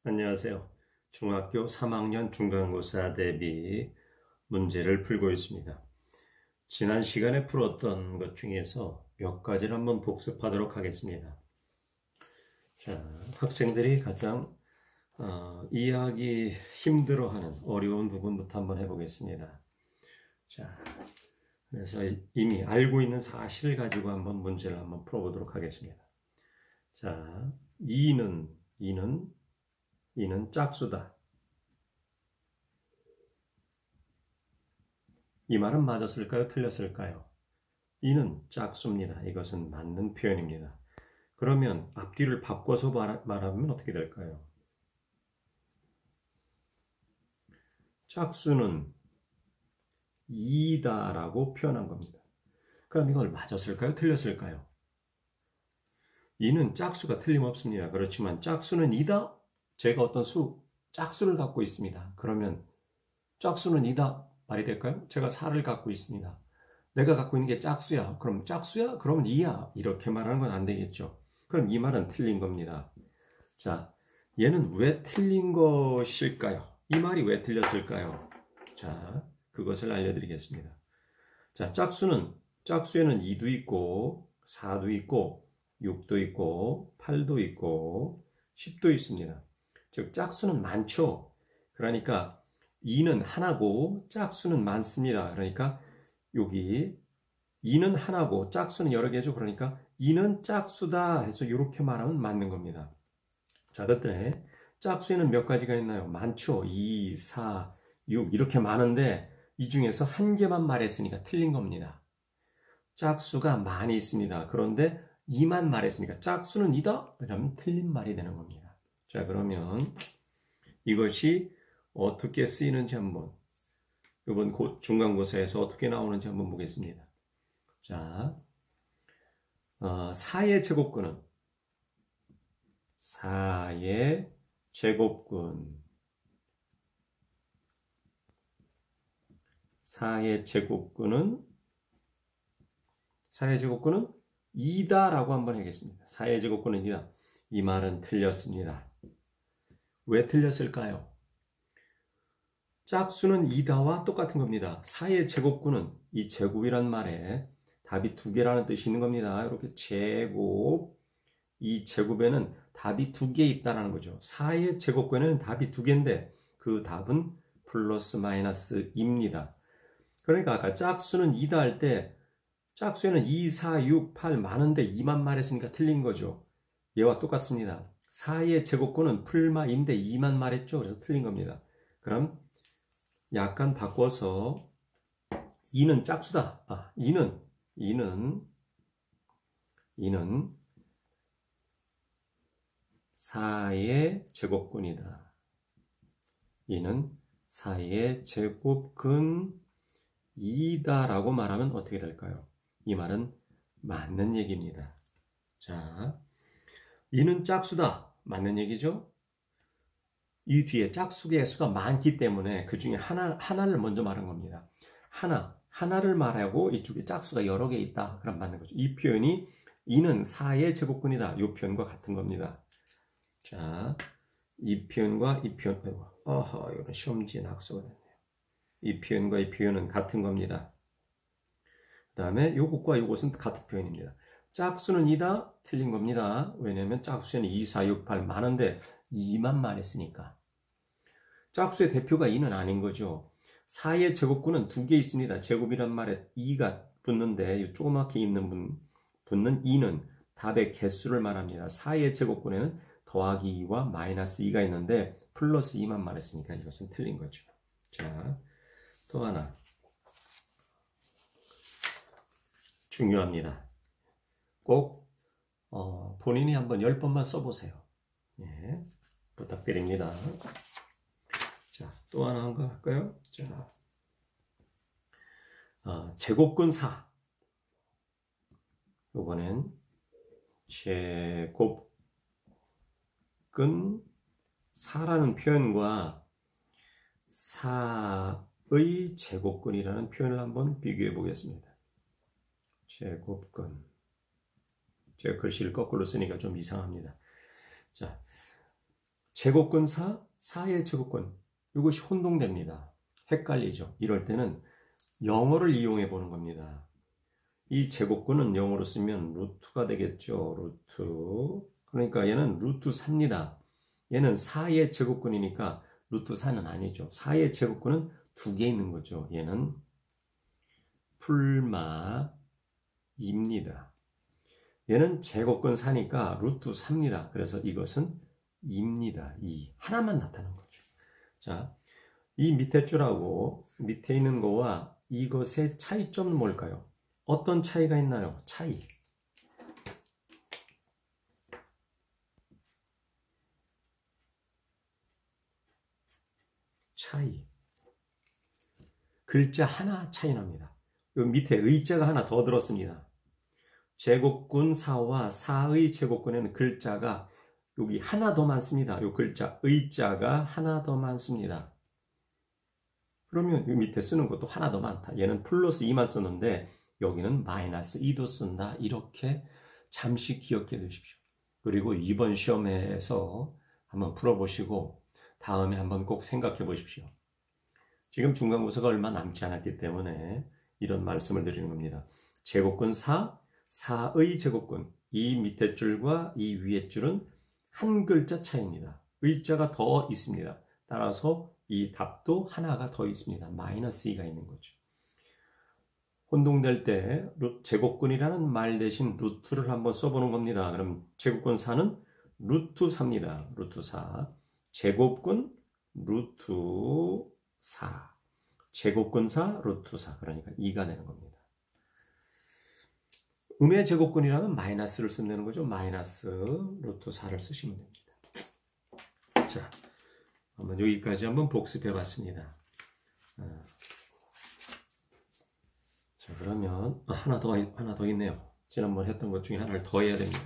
안녕하세요. 중학교 3학년 중간고사 대비 문제를 풀고 있습니다. 지난 시간에 풀었던 것 중에서 몇 가지를 한번 복습하도록 하겠습니다. 자, 학생들이 가장 이해하기 힘들어하는 어려운 부분부터 한번 해보겠습니다. 자, 그래서 이미 알고 있는 사실을 가지고 한번 문제를 한번 풀어보도록 하겠습니다. 자, 2는 짝수다. 이 말은 맞았을까요? 틀렸을까요? 2는 짝수입니다. 이것은 맞는 표현입니다. 그러면 앞뒤를 바꿔서 말하면 어떻게 될까요? 짝수는 2다라고 표현한 겁니다. 그럼 이걸 맞았을까요? 틀렸을까요? 2는 짝수가 틀림없습니다. 그렇지만 짝수는 2다? 제가 어떤 짝수를 갖고 있습니다. 그러면 짝수는 2다 말이 될까요? 제가 4를 갖고 있습니다. 내가 갖고 있는 게 짝수야. 그럼 짝수야? 그러면 2야. 이렇게 말하는 건 안 되겠죠. 그럼 이 말은 틀린 겁니다. 자, 얘는 왜 틀린 것일까요? 이 말이 왜 틀렸을까요? 자, 그것을 알려드리겠습니다. 자, 짝수에는 2도 있고 4도 있고 6도 있고 8도 있고 10도 있습니다. 즉 짝수는 많죠. 그러니까 2는 하나고 짝수는 많습니다. 그러니까 여기 2는 하나고 짝수는 여러 개죠. 그러니까 2는 짝수다 해서 이렇게 말하면 맞는 겁니다. 자, 그때 짝수에는 몇 가지가 있나요? 많죠. 2, 4, 6 이렇게 많은데 이 중에서 한 개만 말했으니까 틀린 겁니다. 짝수가 많이 있습니다. 그런데 2만 말했으니까 짝수는 2다? 그러면 틀린 말이 되는 겁니다. 자, 그러면 이것이 어떻게 쓰이는지 한번 이번 중간고사에서 어떻게 나오는지 한번 보겠습니다. 자, 4의 제곱근은 4의 제곱근 4의 제곱근은 2다라고 한번 하겠습니다. 4의 제곱근은 2다. 이 말은 틀렸습니다. 왜 틀렸을까요? 짝수는 2다와 똑같은 겁니다. 4의 제곱근은 이 제곱이란 말에 답이 두 개라는 뜻이 있는 겁니다. 이렇게 제곱, 이 제곱에는 답이 두 개 있다는 거죠. 4의 제곱근에는 답이 두 개인데 그 답은 플러스 마이너스 2입니다. 그러니까 아까 짝수는 2다 할 때 짝수에는 2, 4, 6, 8 많은데 2만 말했으니까 틀린 거죠. 얘와 똑같습니다. 4의 제곱근은 풀마인데 2만 말했죠. 그래서 틀린 겁니다. 그럼 약간 바꿔서 2는 짝수다. 2는 4의 제곱근이다. 2는 4의 제곱근이다라고 말하면 어떻게 될까요? 이 말은 맞는 얘기입니다. 자, 2는 짝수다. 맞는 얘기죠? 이 뒤에 짝수의 수가 많기 때문에 그 중에 하나를 먼저 말한 겁니다. 하나를 말하고 이쪽에 짝수가 여러 개 있다. 그럼 맞는 거죠. 이 표현이 2는 4의 제곱근이다. 이 표현과 같은 겁니다. 자, 이 표현과 이 표현, 이건 시험지에 낙서가 됐네요. 이 표현과 이 표현은 같은 겁니다. 그 다음에 이것과 이것은 같은 표현입니다. 짝수는 2다? 틀린 겁니다. 왜냐하면 짝수에는 2, 4, 6, 8 많은데 2만 말했으니까. 짝수의 대표가 2는 아닌 거죠. 4의 제곱근은 두 개 있습니다. 제곱이란 말에 2가 붙는데 조그맣게 붙는 2는 답의 개수를 말합니다. 4의 제곱근에는 더하기 2와 마이너스 2가 있는데 플러스 2만 말했으니까 이것은 틀린 거죠. 자, 또 하나 중요합니다. 꼭 본인이 한번 10번만 써보세요. 예, 부탁드립니다. 자, 또 하나 한 거 할까요? 자, 제곱근 4. 이번엔 제곱근 4라는 표현과 4의 제곱근이라는 표현을 한번 비교해 보겠습니다. 제곱근. 제가 글씨를 거꾸로 쓰니까 좀 이상합니다. 자, 제곱근 4, 4의 제곱근. 이것이 혼동됩니다. 헷갈리죠. 이럴 때는 영어를 이용해 보는 겁니다. 이 제곱근은 영어로 쓰면 루트가 되겠죠. 루트. 그러니까 얘는 루트 4입니다. 얘는 4의 제곱근이니까 루트 4는 아니죠. 4의 제곱근은 2개 있는 거죠. 얘는 풀마 2입니다. 얘는 제곱근 4니까 루트 3입니다. 그래서 이것은 2입니다. 2. 하나만 나타난 거죠. 자, 이 밑에 줄하고 밑에 있는 거와 이것의 차이점은 뭘까요? 어떤 차이가 있나요? 차이. 글자 하나 차이 납니다. 요 밑에 의자가 하나 더 들었습니다. 제곱근 4와 4의 제곱근에는 글자가 여기 하나 더 많습니다. 요 글자 의자가 하나 더 많습니다. 그러면 이 밑에 쓰는 것도 하나 더 많다. 얘는 플러스 2만 썼는데 여기는 마이너스 2도 쓴다. 이렇게 잠시 기억해 두십시오. 그리고 이번 시험에서 한번 풀어보시고 다음에 한번 꼭 생각해 보십시오. 지금 중간고사가 얼마 남지 않았기 때문에 이런 말씀을 드리는 겁니다. 제곱근 4, 4의 제곱근. 이 밑에 줄과 이 위에 줄은 한 글자 차이입니다. 의자가 더 있습니다. 따라서 이 답도 하나가 더 있습니다. 마이너스 2가 있는 거죠. 혼동될 때 제곱근이라는 말 대신 루트를 한번 써보는 겁니다. 그럼 제곱근 4는 루트 4입니다. 루트 4. 제곱근 루트 4. 제곱근 4 루트 4. 그러니까 2가 되는 겁니다. 음의 제곱근이라면 마이너스를 쓰면 되는 거죠. 마이너스 루트 4를 쓰시면 됩니다. 자, 한번 여기까지 한번 복습해 봤습니다. 자, 그러면 하나 더 있네요. 지난번 했던 것 중에 하나를 더 해야 됩니다.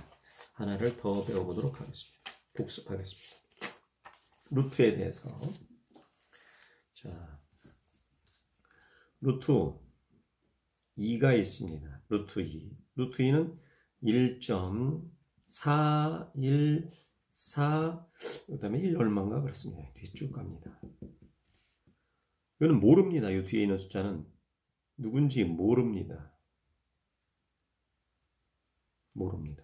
하나를 더 배워보도록 하겠습니다. 복습하겠습니다. 루트에 대해서. 자, 루트 2가 있습니다. 루트 2. 루트 2는 1.414, 그 다음에 1 얼마인가 그렇습니다. 뒤에 쭉 갑니다. 이거는 모릅니다. 이 뒤에 있는 숫자는 누군지 모릅니다. 모릅니다.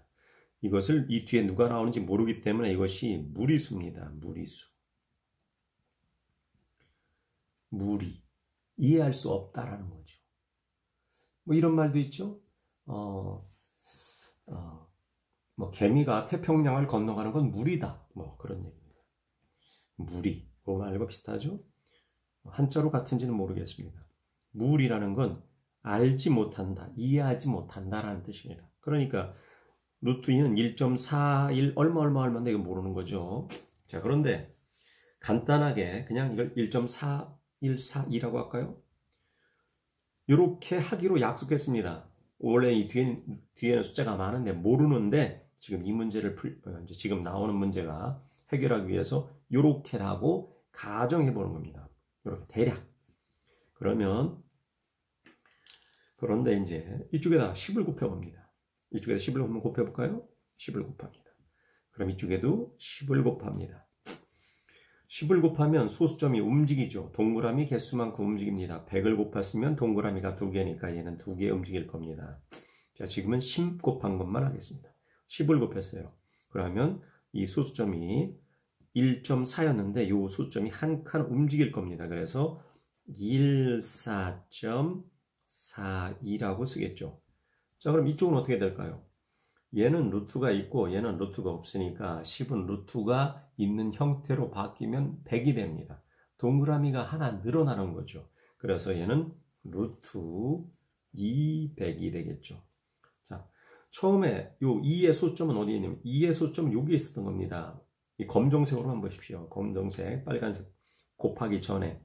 이것을 이 뒤에 누가 나오는지 모르기 때문에 이것이 무리수입니다. 무리수. 무리. 이해할 수 없다라는 거죠. 뭐 이런 말도 있죠. 개미가 태평양을 건너가는 건 무리다. 뭐 그런 얘기입니다. 무리. 그 말과 비슷하죠? 한자로 같은지는 모르겠습니다. 무리라는 건 알지 못한다, 이해하지 못한다라는 뜻입니다. 그러니까 루트 2는 1.41 얼마인데 이거 모르는 거죠. 자, 그런데 간단하게 그냥 이걸 1.4142라고 할까요? 이렇게 하기로 약속했습니다. 원래 이 뒤에는 숫자가 많은데 모르는데 지금 이 문제를 지금 나오는 문제가 해결하기 위해서 이렇게라고 가정해 보는 겁니다. 이렇게 대략. 그런데 이제 이쪽에다 10을 곱해봅니다. 이쪽에다 10을 한번 곱해볼까요? 10을 곱합니다. 그럼 이쪽에도 10을 곱합니다. 10을 곱하면 소수점이 움직이죠. 동그라미 개수만큼 움직입니다. 100을 곱했으면 동그라미가 2개니까 얘는 2개 움직일 겁니다. 자, 지금은 10 곱한 것만 하겠습니다. 10을 곱했어요. 그러면 이 소수점이 1.4였는데 이 소수점이 한 칸 움직일 겁니다. 그래서 14.42라고 쓰겠죠. 자, 그럼 이쪽은 어떻게 될까요? 얘는 루트가 있고 얘는 루트가 없으니까 10은 루트가 있는 형태로 바뀌면 100이 됩니다. 동그라미가 하나 늘어나는 거죠. 그래서 얘는 루트 200이 되겠죠. 자, 처음에 요 2의 소수점은 어디에 있냐면 2의 소수점은 여기에 있었던 겁니다. 이 검정색으로 한번 보십시오. 검정색, 빨간색 곱하기 전에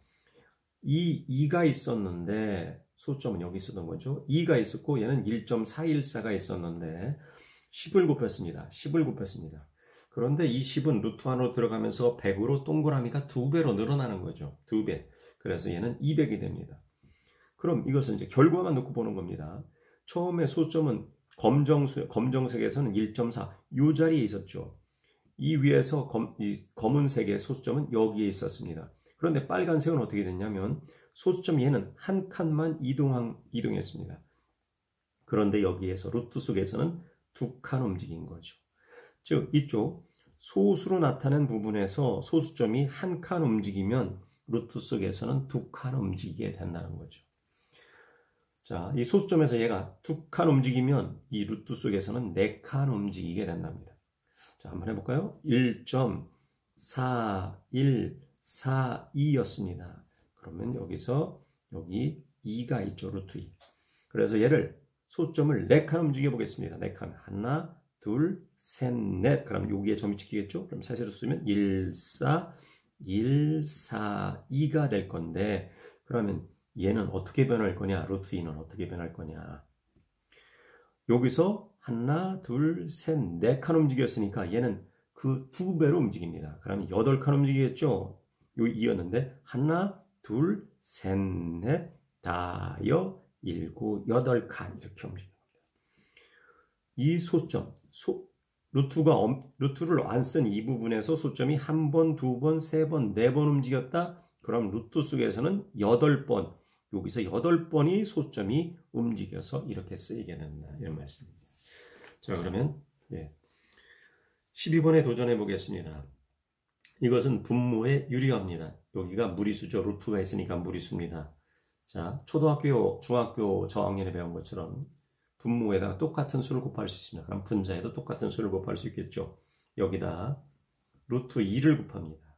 이 2가 있었는데 소수점은 여기 있었던 거죠. 2가 있었고 얘는 1.414가 있었는데 10을 곱했습니다. 10을 곱했습니다. 그런데 이 10은 루트 안으로 들어가면서 100으로 동그라미가 2배로 늘어나는 거죠. 2배. 그래서 얘는 200이 됩니다. 그럼 이것은 이제 결과만 놓고 보는 겁니다. 처음에 소수점은 검정색에서는 1.4, 이 자리에 있었죠. 이 위에서 이 검은색의 소수점은 여기에 있었습니다. 그런데 빨간색은 어떻게 됐냐면 소수점 얘는 한 칸만 이동했습니다. 그런데 여기에서 루트 속에서는 두 칸 움직인 거죠. 즉 이쪽 소수로 나타낸 부분에서 소수점이 한 칸 움직이면 루트 속에서는 두 칸 움직이게 된다는 거죠. 자, 이 소수점에서 얘가 두 칸 움직이면 이 루트 속에서는 네 칸 움직이게 된답니다. 자, 한번 해볼까요? 1.4142였습니다. 그러면 여기서 여기 2가 있죠. 루트 2. 그래서 얘를 소수점을 4칸 움직여 보겠습니다. 4칸. 하나, 둘, 셋, 넷. 그럼 여기에 점이 찍히겠죠? 그럼 사실로 쓰면 14142가 될 건데 그러면 얘는 어떻게 변할 거냐? 루트 2는 어떻게 변할 거냐? 여기서 하나, 둘, 셋, 4칸 움직였으니까 얘는 그 2배로 움직입니다. 그러면 8칸 움직이겠죠? 요 2였는데 하나, 둘, 셋, 넷, 다여, 7, 8칸 이렇게 움직입니다. 이 소수점, 루트를 안 쓴 이 부분에서 소수점이 한 번, 두 번, 세 번, 네 번 움직였다? 그럼 루트 속에서는 8번, 여기서 8번이 소수점이 움직여서 이렇게 쓰이게 된다. 이런 말씀입니다. 자, 그러면 12번에 도전해 보겠습니다. 이것은 분모의 유리화입니다. 여기가 무리수죠. 루트가 있으니까 무리수입니다. 자, 초등학교, 중학교 저학년에 배운 것처럼 분모에다가 똑같은 수를 곱할 수 있습니다. 그럼 분자에도 똑같은 수를 곱할 수 있겠죠. 여기다 루트 2를 곱합니다.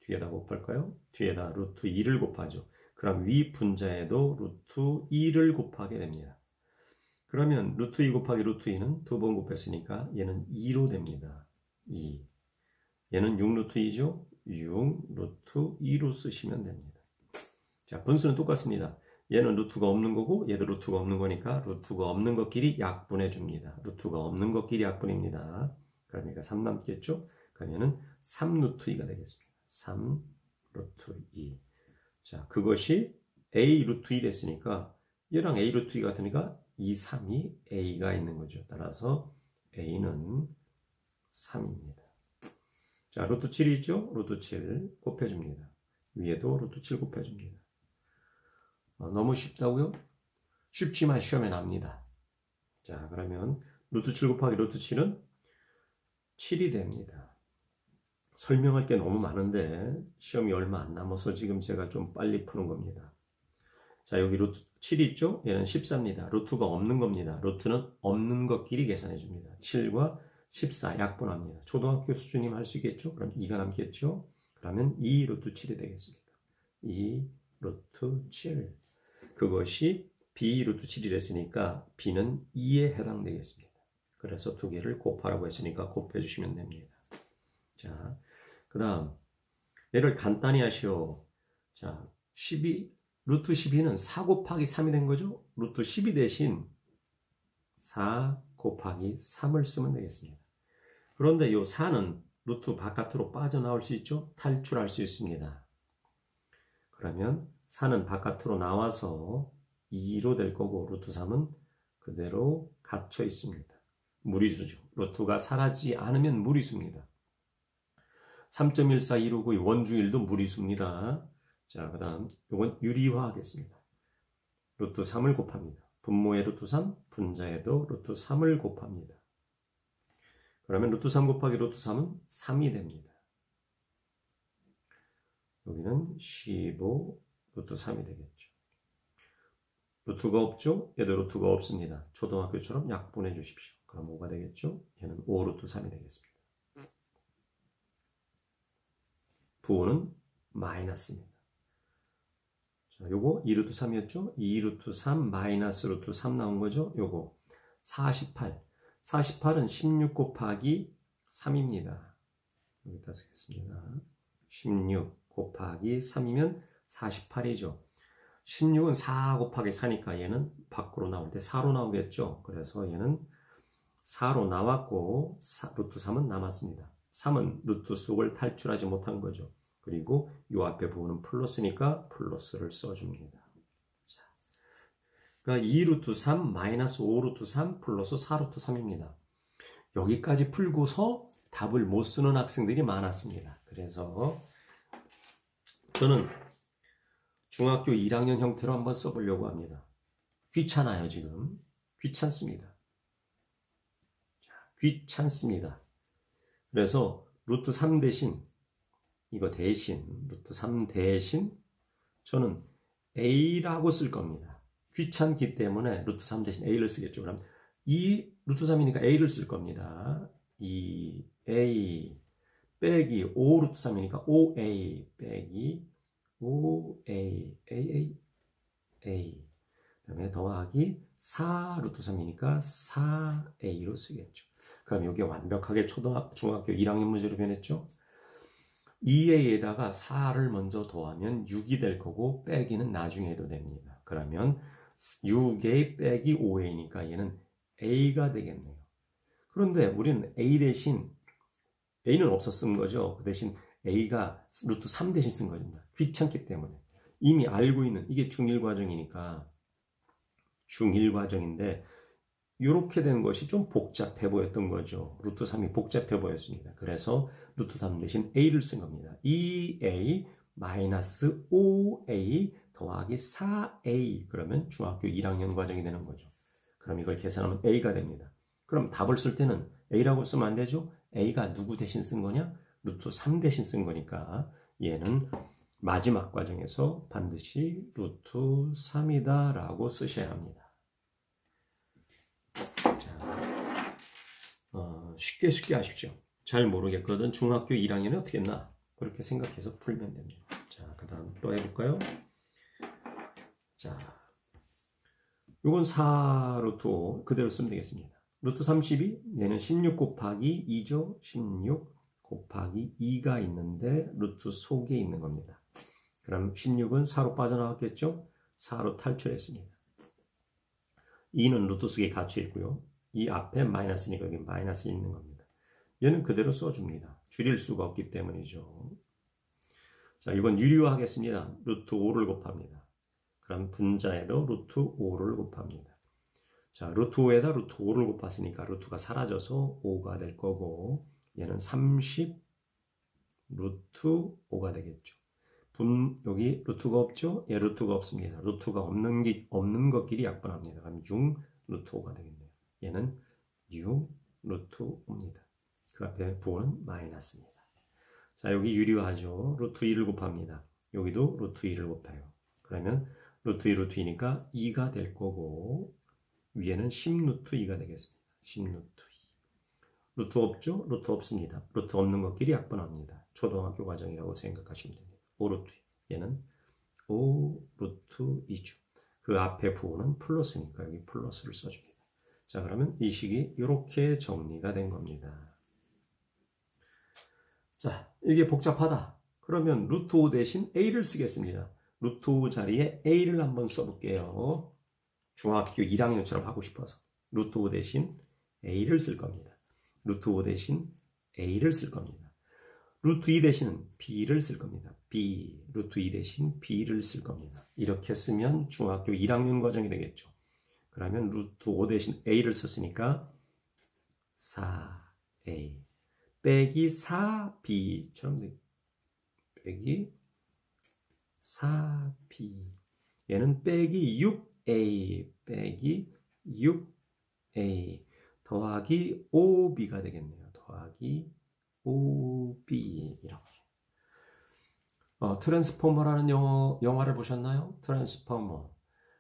뒤에다 곱할까요? 뒤에다 루트 2를 곱하죠. 그럼 위 분자에도 루트 2를 곱하게 됩니다. 그러면 루트 2 곱하기 루트 2는 두 번 곱했으니까 얘는 2로 됩니다. 2. 얘는 6 루트 2죠? 6 루트 2로 쓰시면 됩니다. 자, 분수는 똑같습니다. 얘는 루트가 없는 거고 얘도 루트가 없는 거니까 루트가 없는 것끼리 약분해 줍니다. 루트가 없는 것끼리 약분입니다. 그러니까 3 남겠죠? 그러면 3 루트 2가 되겠습니다. 3 루트 2. 자, 그것이 a 루트 2 됐으니까 얘랑 a 루트 2 같으니까 이 3이 a가 있는 거죠. 따라서 a는 3입니다. 자, 루트 7이 있죠? 루트 7 곱해줍니다. 위에도 루트 7 곱해줍니다. 너무 쉽다고요? 쉽지만 시험에 납니다. 자, 그러면 루트 7 곱하기 루트 7은 7이 됩니다. 설명할 게 너무 많은데 시험이 얼마 안 남아서 지금 제가 좀 빨리 푸는 겁니다. 자, 여기 루트 7이 있죠? 얘는 14입니다. 루트가 없는 겁니다. 루트는 없는 것끼리 계산해 줍니다. 7과 14 약분합니다. 초등학교 수준이면 할 수 있겠죠? 그럼 2가 남겠죠? 그러면 2 루트 7이 되겠습니다. 2 루트 7. 그것이 b 루트 7이랬으니까 b는 2에 해당되겠습니다. 그래서 두 개를 곱하라고 했으니까 곱해주시면 됩니다. 자, 그 다음 얘를 간단히 하시오. 자, 루트 12는 4 곱하기 3이 된 거죠? 루트 12 대신 4 곱하기 3을 쓰면 되겠습니다. 그런데 이 4는 루트 바깥으로 빠져나올 수 있죠? 탈출할 수 있습니다. 그러면 4는 바깥으로 나와서 2로 될 거고 루트 3은 그대로 갇혀 있습니다. 무리수죠. 루트가 사라지지 않으면 무리수입니다. 3.14259 원주일도 무리수입니다. 자, 그 다음 이건 유리화 하겠습니다. 루트 3을 곱합니다. 분모에 루트 3, 분자에도 루트 3을 곱합니다. 그러면 루트 3 곱하기 루트 3은 3이 됩니다. 여기는 15 루트 3이 되겠죠. 루트가 없죠? 얘도 루트가 없습니다. 초등학교처럼 약분해 주십시오. 그럼 5가 되겠죠? 얘는 5 루트 3이 되겠습니다. 부호는 마이너스입니다. 자, 요거 2 루트 3이었죠? 2 루트 3 마이너스 루트 3 나온 거죠? 요거 48. 48은 16 곱하기 3입니다. 여기다 쓰겠습니다. 16 곱하기 3이면 48이죠. 16은 4 곱하기 4니까 얘는 밖으로 나올 때 4로 나오겠죠. 그래서 얘는 4로 나왔고 루트 3은 남았습니다. 3은 루트 속을 탈출하지 못한 거죠. 그리고 이 앞에 부분은 플러스니까 플러스를 써줍니다. 자, 그러니까 2루트 3 마이너스 5루트 3 플러스 4루트 3입니다. 여기까지 풀고서 답을 못 쓰는 학생들이 많았습니다. 그래서 저는 중학교 1학년 형태로 한번 써보려고 합니다. 귀찮아요, 지금. 귀찮습니다. 자, 귀찮습니다. 그래서 루트 3 대신, 이거 대신, 루트 3 대신 저는 A라고 쓸 겁니다. 귀찮기 때문에 루트 3 대신 A를 쓰겠죠. 그럼 이 루트 3이니까 A를 쓸 겁니다. 2A 빼기 5 루트 3이니까 5A 빼기 5A, A. 그 다음에 더하기 4 루트 3이니까 4A로 쓰겠죠. 그럼 이게 완벽하게 중학교 1학년 문제로 변했죠. 2A에다가 4를 먼저 더하면 6이 될 거고 빼기는 나중에 해도 됩니다. 그러면 6A 빼기 5A니까 얘는 A가 되겠네요. 그런데 우리는 A 대신 A는 없어 쓴 거죠. 그 대신 A가 루트 3 대신 쓴 겁니다. 귀찮기 때문에. 이미 알고 있는, 이게 중1 과정이니까 중1 과정인데 이렇게 된 것이 좀 복잡해 보였던 거죠. 루트 3이 복잡해 보였습니다. 그래서 루트 3 대신 A를 쓴 겁니다. 2A 마이너스 5A 더하기 4A 그러면 중학교 1학년 과정이 되는 거죠. 그럼 이걸 계산하면 A가 됩니다. 그럼 답을 쓸 때는 A라고 쓰면 안 되죠? A가 누구 대신 쓴 거냐? 루트 3 대신 쓴 거니까 얘는 마지막 과정에서 반드시 루트 3이다 라고 쓰셔야 합니다. 자, 쉽게 하십시오. 잘 모르겠거든. 중학교 1학년이 어떻게 했나? 그렇게 생각해서 풀면 됩니다. 자, 그 다음 또 해볼까요? 자, 이건 4 루트 5 그대로 쓰면 되겠습니다. 루트 32, 얘는 16 곱하기 2죠. 16 곱하기 2가 있는데 루트 속에 있는 겁니다. 그럼 16은 4로 빠져나왔겠죠? 4로 탈출했습니다. 2는 루트 속에 갇혀 있고요. 이 앞에 마이너스니까 여기 마이너스 있는 겁니다. 얘는 그대로 써줍니다. 줄일 수가 없기 때문이죠. 자, 이건 유리화하겠습니다. 루트 5를 곱합니다. 그럼 분자에도 루트 5를 곱합니다. 자, 루트 5에다 루트 5를 곱했으니까 루트가 사라져서 5가 될 거고 얘는 30 루트 5가 되겠죠. 여기 루트가 없죠? 예, 루트가 없습니다. 루트가 없는 것끼리 약분합니다. 그럼 6 루트 5가 되겠네요. 얘는 6 루트 5입니다. 그 앞에 부호는 마이너스입니다. 자, 여기 유리화하죠. 루트 2를 곱합니다. 여기도 루트 2를 곱해요. 그러면 루트 2 루트 2니까 2가 될 거고 위에는 10 루트 2가 되겠습니다. 10 루트 2. 루트 없죠? 루트 없습니다. 루트 없는 것끼리 약분합니다. 초등학교 과정이라고 생각하시면 됩니다. 5 루트 2. 얘는 5 루트 2죠. 그 앞에 부호는 플러스니까 여기 플러스를 써줍니다. 자, 그러면 이 식이 이렇게 정리가 된 겁니다. 자, 이게 복잡하다. 그러면 루트 5 대신 A를 쓰겠습니다. 루트 5 자리에 A를 한번 써볼게요. 중학교 1학년처럼 하고 싶어서. 루트 5 대신 A를 쓸 겁니다. 루트 5 대신 A를 쓸 겁니다. 루트 2 대신은 B를 쓸 겁니다. B, 루트 2 대신 B를 쓸 겁니다. 이렇게 쓰면 중학교 1학년 과정이 되겠죠. 그러면 루트 5 대신 A를 썼으니까 4A 빼기 4B처럼 되겠죠. 빼기 4B 얘는 빼기 6A 빼기 6A 더하기 5B가 되겠네요. 더하기 5B 이렇게. 트랜스포머라는 영화를 보셨나요? 트랜스포머.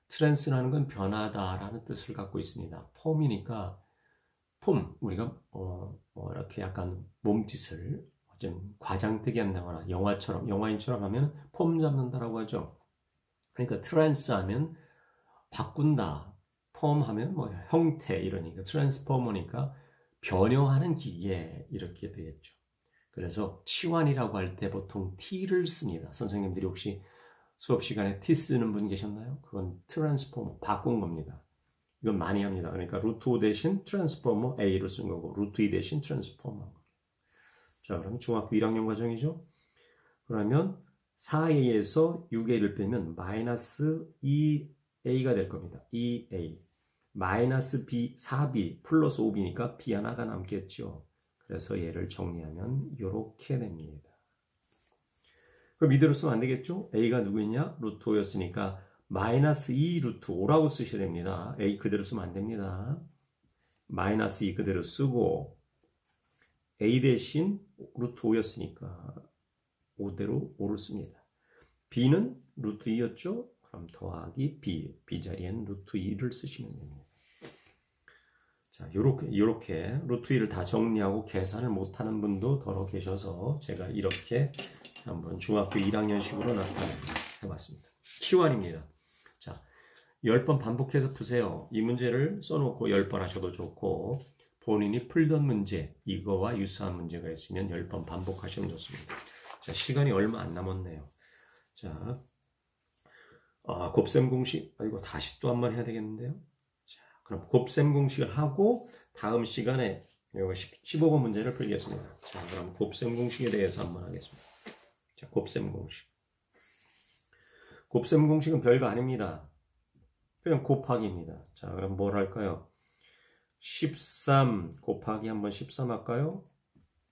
트랜스라는 건 변하다라는 뜻을 갖고 있습니다. 폼이니까 폼, 우리가 이렇게 약간 몸짓을 좀 과장되게 한다거나 영화인처럼 하면 폼 잡는다라고 하죠. 그러니까 트랜스 하면 바꾼다, 폼 하면 뭐 형태 이러니까 트랜스포머니까 변형하는 기계 이렇게 되겠죠. 그래서 치환이라고 할 때 보통 T를 씁니다. 선생님들이 혹시 수업 시간에 t 쓰는 분 계셨나요? 그건 트랜스포머 바꾼 겁니다. 이건 많이 합니다. 그러니까 루트 5 대신 트랜스포머 A로 쓴 거고 루트 2 대신 트랜스포머. 자, 그럼 중학교 1학년 과정이죠. 그러면 4A에서 6A를 빼면 마이너스 2A가 될 겁니다. 2A. 마이너스 B, 4B 플러스 5B니까 B 하나가 남겠죠. 그래서 얘를 정리하면 이렇게 됩니다. 그럼 이대로 쓰면 안 되겠죠? A가 누구였냐? 루트 5였으니까 마이너스 2 루트 5라고 쓰셔야 됩니다. A 그대로 쓰면 안 됩니다. 마이너스 2 그대로 쓰고 A 대신 루트 5였으니까 5대로 5를 씁니다. B는 루트 2였죠? 그럼 더하기 B. B 자리엔 루트 2를 쓰시면 됩니다. 자, 요렇게 루트 2를 다 정리하고 계산을 못하는 분도 더러 계셔서 제가 이렇게 한번 중학교 1학년식으로 나타내봤습니다. Q1입니다. 자, 10번 반복해서 푸세요. 이 문제를 써놓고 10번 하셔도 좋고 본인이 풀던 문제, 이거와 유사한 문제가 있으면 10번 반복하시면 좋습니다. 자, 시간이 얼마 안 남았네요. 자, 곱셈 공식, 이거 다시 또 한번 해야 되겠는데요. 자, 그럼 곱셈 공식을 하고 다음 시간에 15번 문제를 풀겠습니다. 자, 그럼 곱셈 공식에 대해서 한번 하겠습니다. 자, 곱셈 공식. 곱셈 공식은 별거 아닙니다. 그냥 곱하기입니다. 자, 그럼 뭘 할까요? 13 곱하기 한번 13 할까요?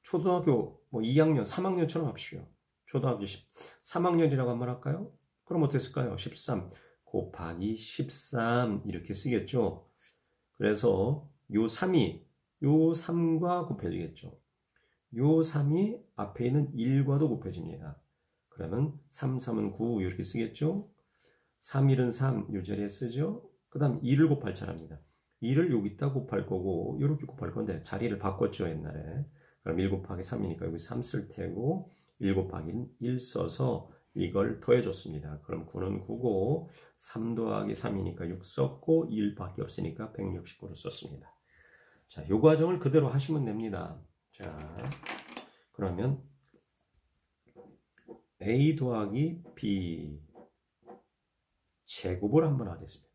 초등학교 2학년, 3학년처럼 합시오. 초등학교 3학년이라고 한번 할까요? 그럼 어떻게 쓸까요? 13 곱하기 13 이렇게 쓰겠죠. 그래서 요 3과 곱해지겠죠. 요 3이 앞에 있는 1과도 곱해집니다. 그러면 3, 3은 9 이렇게 쓰겠죠. 3, 1은 3 이 자리에 쓰죠. 그 다음 2를 곱할 차례입니다. 2를 여기다 곱할 거고 이렇게 곱할 건데 자리를 바꿨죠 옛날에. 그럼 1 곱하기 3이니까 여기 3 쓸 테고 1 곱하기 1 써서 이걸 더해줬습니다. 그럼 9는 9고 3 더하기 3이니까 6 썼고 1밖에 없으니까 169를 썼습니다. 자, 요 과정을 그대로 하시면 됩니다. 자, 그러면 A 더하기 B 제곱을 한번 하겠습니다.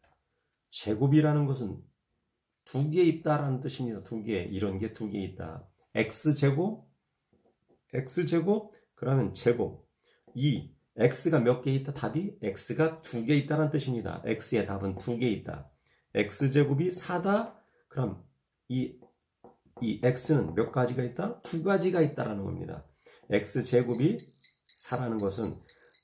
제곱이라는 것은 두 개 있다라는 뜻입니다. 두 개, 이런 게 두 개 있다. X제곱, 그러면 제곱. X가 몇 개 있다? 답이 X가 두 개 있다는 뜻입니다. X의 답은 두 개 있다. X제곱이 4다? 그럼 이 X는 몇 가지가 있다? 두 가지가 있다라는 겁니다. X제곱이 4라는 것은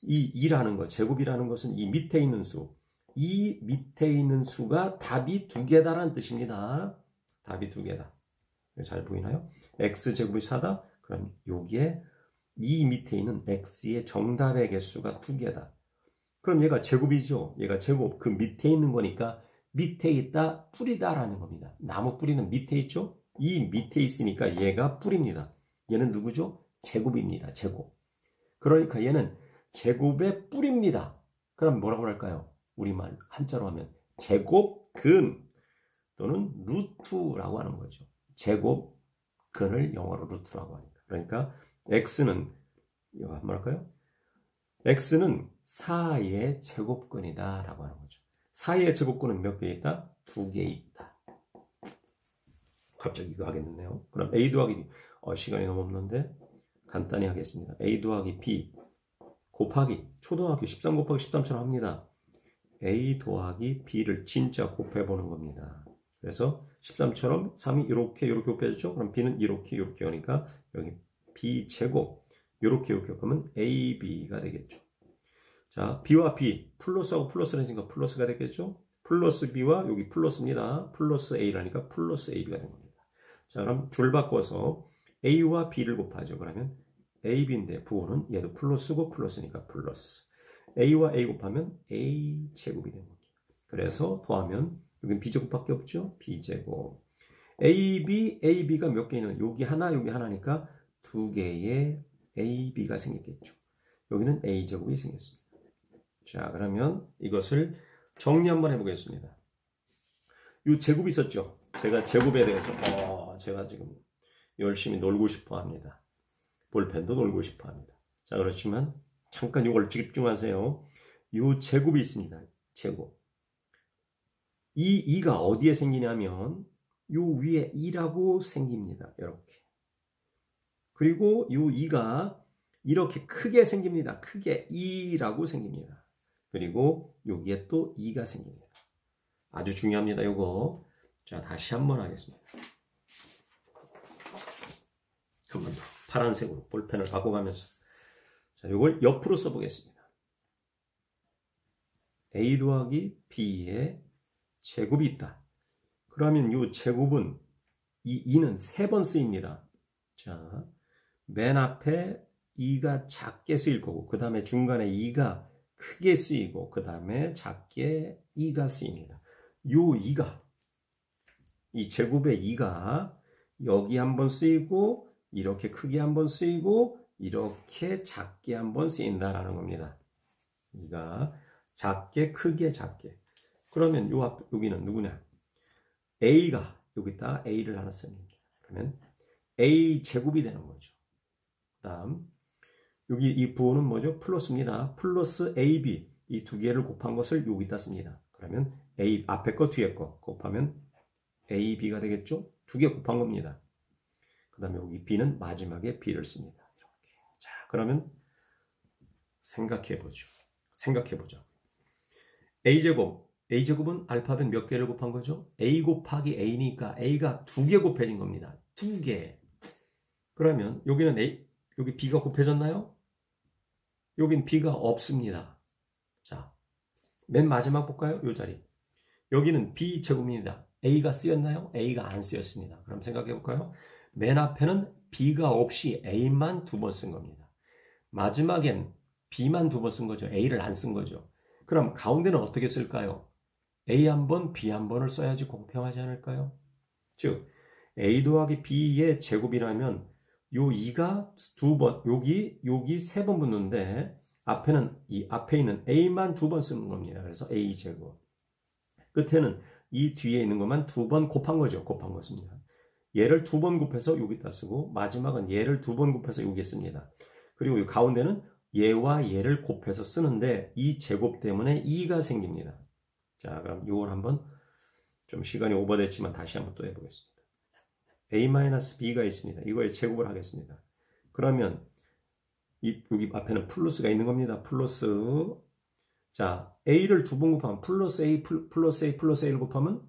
이 2라는 것, 제곱이라는 것은 이 밑에 있는 수. 이 밑에 있는 수가 답이 두 개다라는 뜻입니다. 답이 두 개다. 잘 보이나요? X제곱이 4다? 그럼 여기에 이 밑에 있는 X의 정답의 개수가 두 개다. 그럼 얘가 제곱이죠. 얘가 제곱. 그 밑에 있는 거니까 밑에 있다, 뿌리다라는 겁니다. 나무 뿌리는 밑에 있죠? 이 밑에 있으니까 얘가 뿌리입니다. 얘는 누구죠? 제곱입니다. 제곱. 그러니까 얘는 제곱의 뿌리입니다. 그럼 뭐라고 할까요? 우리말 한자로 하면 제곱근 또는 루트라고 하는 거죠. 제곱근을 영어로 루트라고 하니까. 그러니까 X는 이거 한번 할까요? X는 4의 제곱근이다 라고 하는 거죠. 4의 제곱근은 몇 개 있다? 두 개 있다. 갑자기 이거 하겠는데요. 그럼 A 더하기 B. 시간이 너무 없는데 간단히 하겠습니다. A 더하기 B 곱하기 초등학교 13 곱하기 13처럼 합니다. A 더하기 B를 진짜 곱해보는 겁니다. 그래서 13처럼 3이 이렇게 곱해졌죠? 그럼 B는 이렇게 하니까 여기 B제곱 이렇게 하면 AB가 되겠죠. 자, B와 B 플러스하고 플러스를 했으니까 플러스가 되겠죠? 플러스 B와 여기 플러스입니다. 플러스 A라니까 플러스 AB가 된 겁니다. 자, 그럼 줄 바꿔서 A와 B를 곱하죠. 그러면 AB인데 부호는 얘도 플러스고 플러스니까 플러스. A와 A 곱하면 A 제곱이 되는 겁니다. 그래서 더하면 여기는 B제곱밖에 없죠. B제곱. AB가 몇 개 있는 여기 하나니까 두 개의 AB가 생겼겠죠. 여기는 A제곱이 생겼습니다. 자, 그러면 이것을 정리 한번 해보겠습니다. 이 제곱이 있었죠. 제가 제곱에 대해서 제가 지금 열심히 놀고 싶어 합니다. 볼펜도 놀고 싶어 합니다. 자, 그렇지만 잠깐 이걸 집중하세요. 요 제곱이 있습니다. 제곱. 이 2가 어디에 생기냐면 요 위에 2라고 생깁니다. 이렇게. 그리고 요 2가 이렇게 크게 생깁니다. 크게 2라고 생깁니다. 그리고 여기에 또 2가 생깁니다. 아주 중요합니다. 요거. 자, 다시 한번 하겠습니다. 한 번 더. 파란색으로 볼펜을 바꿔가면서. 자, 요걸 옆으로 써보겠습니다. A 더하기 B의 제곱이 있다. 그러면 요 제곱은 이 2는 3번 쓰입니다. 자, 맨 앞에 2가 작게 쓰일 거고, 그 다음에 중간에 2가 크게 쓰이고, 그 다음에 작게 2가 쓰입니다. 요 2가, 이 제곱의 2가 여기 한번 쓰이고, 이렇게 크게 한번 쓰이고, 이렇게 작게 한번 쓰인다라는 겁니다. 2가 작게, 크게, 작게. 그러면 요 앞, 여기는 누구냐? A가, 여기다 A를 하나 씁니다. 그러면 A 제곱이 되는 거죠. 그 다음, 여기 이 부호는 뭐죠? 플러스입니다. 플러스 AB, 이 두 개를 곱한 것을 여기다 씁니다. 그러면 A, 앞에 거, 뒤에 거 곱하면 AB가 되겠죠? 두 개 곱한 겁니다. 그 다음에 여기 B는 마지막에 B를 씁니다. 이렇게. 자, 그러면 생각해보죠. A제곱은 알파벳 몇 개를 곱한 거죠? A 곱하기 A니까 A가 두 개 곱해진 겁니다. 두 개. 그러면 여기는 여기 B가 곱해졌나요? 여긴 B가 없습니다. 자, 맨 마지막 볼까요? 이 자리. 여기는 B제곱입니다. A가 쓰였나요? A가 안 쓰였습니다. 그럼 생각해 볼까요? 맨 앞에는 B가 없이 A만 두 번 쓴 겁니다. 마지막엔 B만 두 번 쓴 거죠. A를 안 쓴 거죠. 그럼 가운데는 어떻게 쓸까요? A 한 번, B 한 번을 써야지 공평하지 않을까요? 즉, A 더하기 B의 제곱이라면 요 2가 두 번, 여기 세 번 붙는데 앞에는 이 앞에 있는 A만 두 번 쓰는 겁니다. 그래서 A 제곱. 끝에는 이 뒤에 있는 것만 두 번 곱한 거죠. 곱한 것입니다. 얘를 두 번 곱해서 여기다 쓰고 마지막은 얘를 두 번 곱해서 여기 씁니다. 그리고 이 가운데는 얘와 얘를 곱해서 쓰는데 이 제곱 때문에 2가 생깁니다. 자, 그럼 이걸 한번 좀 시간이 오버됐지만 다시 한번 또 해보겠습니다. A-B가 있습니다. 이거에 제곱을 하겠습니다. 그러면 여기 앞에는 플러스가 있는 겁니다. 플러스. 자, A를 두 번 곱하면 플러스 A, 플러스 A, 플러스 A를 곱하면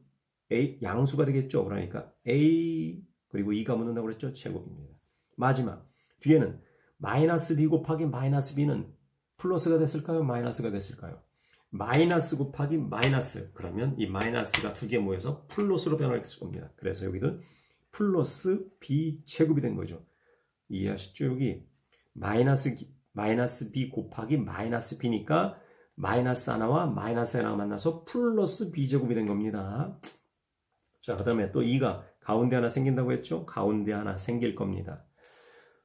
A 양수가 되겠죠. 그러니까 A 그리고 2가 묻는다고 그랬죠. 제곱입니다. 마지막 뒤에는 마이너스 B 곱하기 마이너스 B는 플러스가 됐을까요? 마이너스가 됐을까요? 마이너스 곱하기 마이너스. 그러면 이 마이너스가 두 개 모여서 플러스로 변할 겁니다. 그래서 여기는 플러스 B 제곱이 된 거죠. 이해하시죠? 여기 마이너스 B 곱하기 마이너스 B니까 마이너스 하나와 마이너스 하나가 만나서 플러스 B 제곱이 된 겁니다. 자, 그 다음에 또 2가 가운데 하나 생긴다고 했죠? 가운데 하나 생길 겁니다.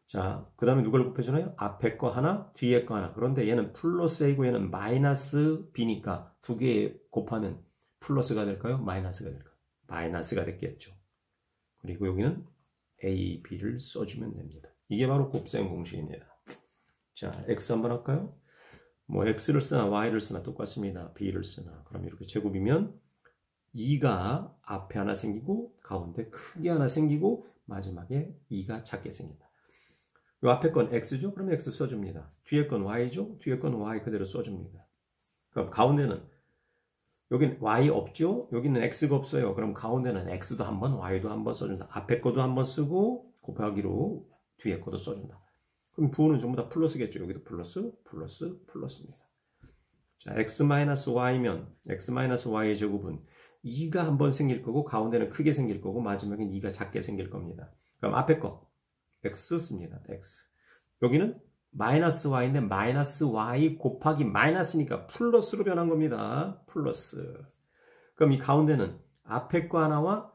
자, 그 다음에 누굴 곱해주나요? 앞에 거 하나, 뒤에 거 하나. 그런데 얘는 플러스 A고 얘는 마이너스 B니까 두 개 곱하면 플러스가 될까요? 마이너스가 될까요? 마이너스가 됐겠죠. 그리고 여기는 A, B를 써주면 됩니다. 이게 바로 곱셈 공식입니다. 자, X 한번 할까요? 뭐 X를 쓰나 Y를 쓰나 똑같습니다. B를 쓰나. 그럼 이렇게 제곱이면 2가 앞에 하나 생기고 가운데 크게 하나 생기고 마지막에 2가 작게 생긴다. 이 앞에 건 X죠? 그럼 X 써줍니다. 뒤에 건 Y죠? 뒤에 건 Y 그대로 써줍니다. 그럼 가운데는 여기는 Y 없죠? 여기는 X가 없어요. 그럼 가운데는 X도 한번 Y도 한번 써준다. 앞에 거도 한번 쓰고 곱하기로 뒤에 거도 써준다. 그럼 부호는 전부 다 플러스겠죠. 여기도 플러스, 플러스, 플러스입니다. 자, X-Y면 X-Y의 제곱은 2가 한번 생길 거고 가운데는 크게 생길 거고 마지막엔 2가 작게 생길 겁니다. 그럼 앞에 거 X 씁니다. X. 여기는 마이너스 Y인데 마이너스 Y 곱하기 마이너스니까 플러스로 변한 겁니다. 플러스. 그럼 이 가운데는 앞에 거 하나와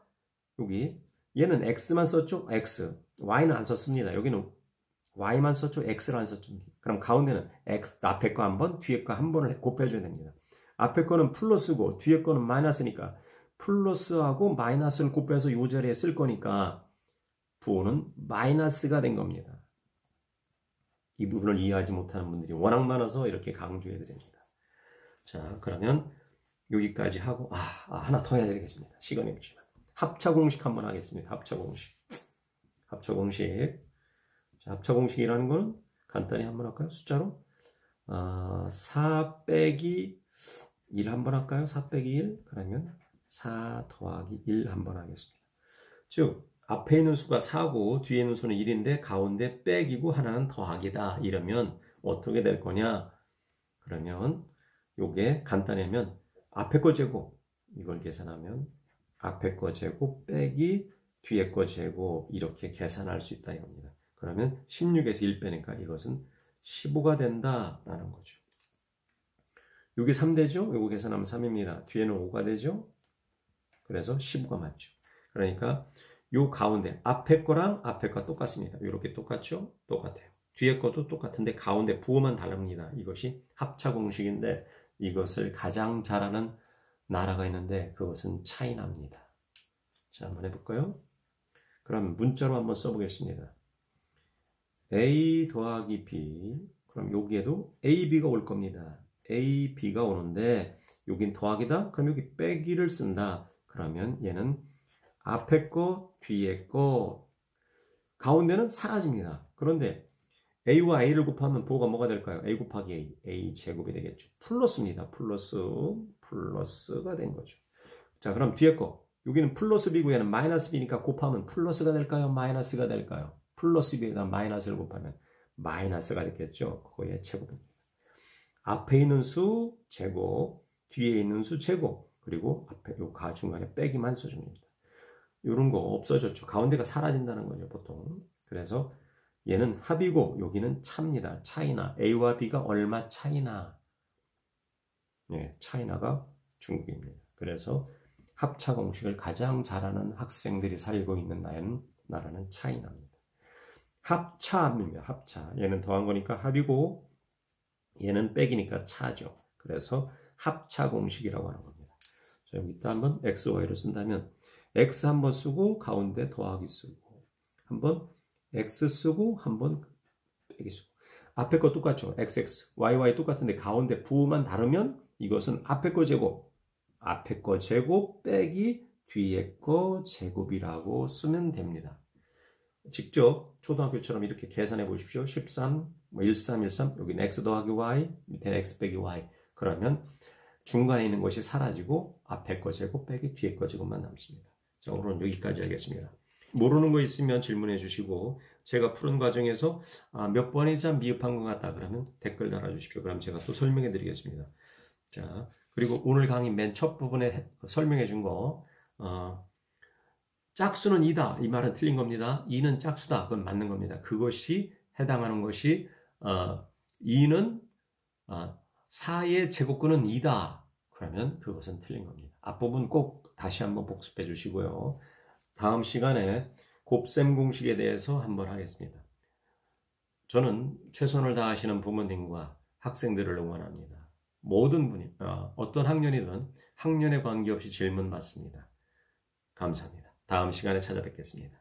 여기 얘는 X만 썼죠? X. Y는 안 썼습니다. 여기는 Y만 썼죠? X를 안 썼죠. 그럼 가운데는 X, 앞에 거 한 번, 뒤에 거 한 번을 곱해줘야 됩니다. 앞에 거는 플러스고 뒤에 거는 마이너스니까 플러스하고 마이너스를 곱해서 이 자리에 쓸 거니까 부호는 마이너스가 된 겁니다. 이 부분을 이해하지 못하는 분들이 워낙 많아서 이렇게 강조해 드립니다. 자, 그러면 여기까지 하고 하나 더 해야 되겠습니다. 시간이 없지만 합차 공식 한번 하겠습니다. 합차 공식. 자, 합차 공식이라는 거는 간단히 한번 할까요? 숫자로 4 빼기 1 한번 할까요? 4 빼기 1 그러면 4 더하기 1 한번 하겠습니다. 즉 앞에 있는 수가 4고 뒤에 있는 수는 1인데 가운데 빼기고 하나는 더하기다. 이러면 어떻게 될 거냐? 그러면 요게 간단하면 앞에 거 제곱 이걸 계산하면 앞에 거 제곱 빼기 뒤에 거 제곱 이렇게 계산할 수 있다 이겁니다. 그러면 16에서 1 빼니까 이것은 15가 된다라는 거죠. 이게 3 되죠? 이거 계산하면 3입니다. 뒤에는 5가 되죠? 그래서 15가 맞죠. 그러니까 요 가운데 앞에 거랑 앞에 거 똑같습니다. 이렇게 똑같죠? 똑같아요. 뒤에 것도 똑같은데 가운데 부호만 다릅니다. 이것이 합차 공식인데 이것을 가장 잘하는 나라가 있는데 그것은 차이나입니다. 자, 한번 해볼까요? 그럼 문자로 한번 써보겠습니다. A 더하기 B 그럼 여기에도 A, B가 올 겁니다. A, B가 오는데 여긴 더하기다? 그럼 여기 빼기를 쓴다. 그러면 얘는 앞에 거, 뒤에 거, 가운데는 사라집니다. 그런데 A와 A를 곱하면 부호가 뭐가 될까요? A 곱하기 A, A 제곱이 되겠죠. 플러스입니다. 플러스가 된 거죠. 자, 그럼 뒤에 거. 여기는 플러스 B고 얘는 마이너스 B니까 곱하면 플러스가 될까요? 마이너스가 될까요? 플러스 B에다 마이너스를 곱하면 마이너스가 되겠죠. 그거의 제곱입니다. 앞에 있는 수 제곱, 뒤에 있는 수 제곱, 그리고 앞에 요 중간에 빼기만 써줍니다. 이런 거 없어졌죠. 가운데가 사라진다는 거죠, 보통. 그래서 얘는 합이고 여기는 차입니다. 차이나. A와 B가 얼마 차이나. 네, 차이나가 중국입니다. 그래서 합차 공식을 가장 잘하는 학생들이 살고 있는 나라는 차이나입니다. 합차입니다. 합차. 얘는 더한 거니까 합이고 얘는 빼기니까 차죠. 그래서 합차 공식이라고 하는 겁니다. 자, 여기다 한번 x, y를 쓴다면 x 한번 쓰고 가운데 더하기 쓰고 한번 x 쓰고 한번 빼기 쓰고 앞에 거 똑같죠. xx, yy 똑같은데 가운데 부호만 다르면 이것은 앞에 거 제곱 빼기 뒤에 거 제곱이라고 쓰면 됩니다. 직접 초등학교처럼 이렇게 계산해 보십시오. 13, 13, 여기는 x 더하기 y, 밑에는 x 빼기 y. 그러면 중간에 있는 것이 사라지고 앞에 거 제곱 빼기 뒤에 거 제곱만 남습니다. 자, 오늘은 여기까지 하겠습니다. 모르는 거 있으면 질문해 주시고 제가 푸는 과정에서 몇 번이자 미흡한 것 같다 그러면 댓글 달아주십시오. 그럼 제가 또 설명해 드리겠습니다. 자, 그리고 오늘 강의 맨 첫 부분에 설명해 준 거 짝수는 2다. 이 말은 틀린 겁니다. 2는 짝수다. 그건 맞는 겁니다. 그것이 해당하는 것이 2는 4의 제곱근은 2다. 그러면 그것은 틀린 겁니다. 앞부분 꼭 다시 한번 복습해 주시고요. 다음 시간에 곱셈 공식에 대해서 한번 하겠습니다. 저는 최선을 다하시는 부모님과 학생들을 응원합니다. 모든 분이 어떤 학년이든 학년에 관계없이 질문 받습니다. 감사합니다. 다음 시간에 찾아뵙겠습니다.